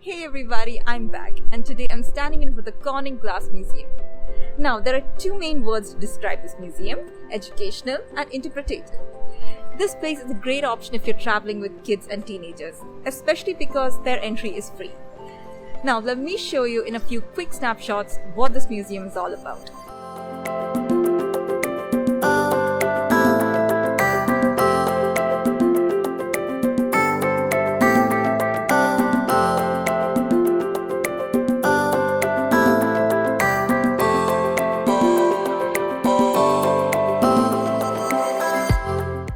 Hey everybody, I'm back and today I'm standing in for the Corning Glass Museum. Now there are two main words to describe this museum, educational and interpretative. This place is a great option if you're traveling with kids and teenagers, especially because their entry is free. Now let me show you in a few quick snapshots what this museum is all about.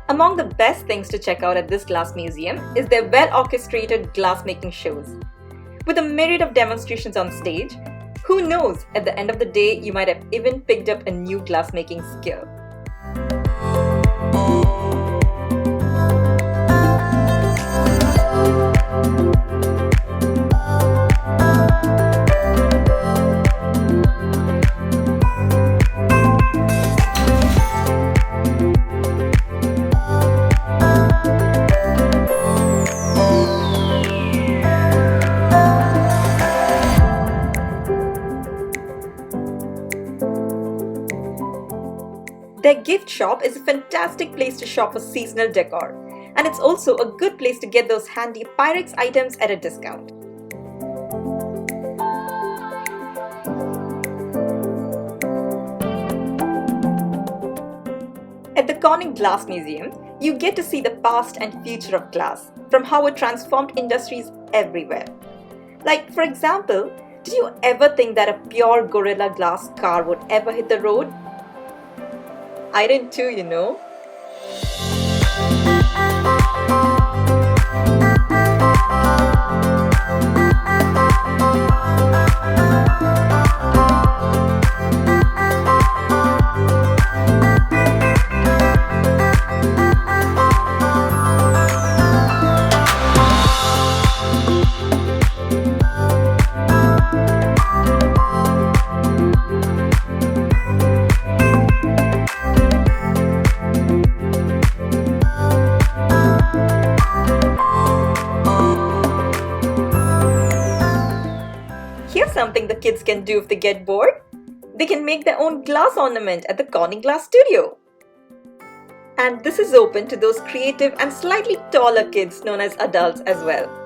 Among the best things to check out at this glass museum is their well-orchestrated glass-making shows. With a myriad of demonstrations on stage, who knows, at the end of the day you might have even picked up a new glass-making skill. Their gift shop is a fantastic place to shop for seasonal decor, and it's also a good place to get those handy Pyrex items at a discount. At the Corning Glass Museum, you get to see the past and future of glass, from how it transformed industries everywhere. Like, for example, did you ever think that a pure Gorilla Glass car would ever hit the road? I didn't too, you know. Here's something the kids can do if they get bored. They can make their own glass ornament at the Corning Glass Studio. And this is open to those creative and slightly taller kids known as adults as well.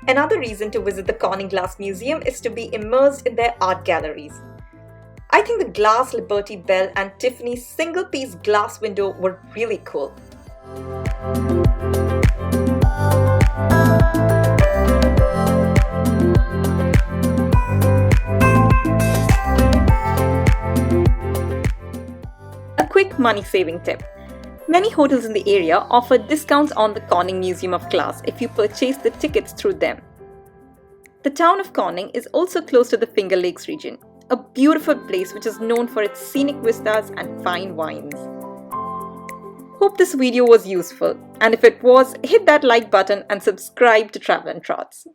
Another reason to visit the Corning Glass Museum is to be immersed in their art galleries. I think the Glass Liberty Bell and Tiffany's single-piece glass window were really cool. A quick money-saving tip. Many hotels in the area offer discounts on the Corning Museum of Glass if you purchase the tickets through them. The town of Corning is also close to the Finger Lakes region, a beautiful place which is known for its scenic vistas and fine wines. Hope this video was useful, and if it was, hit that like button and subscribe to Travel and Trots.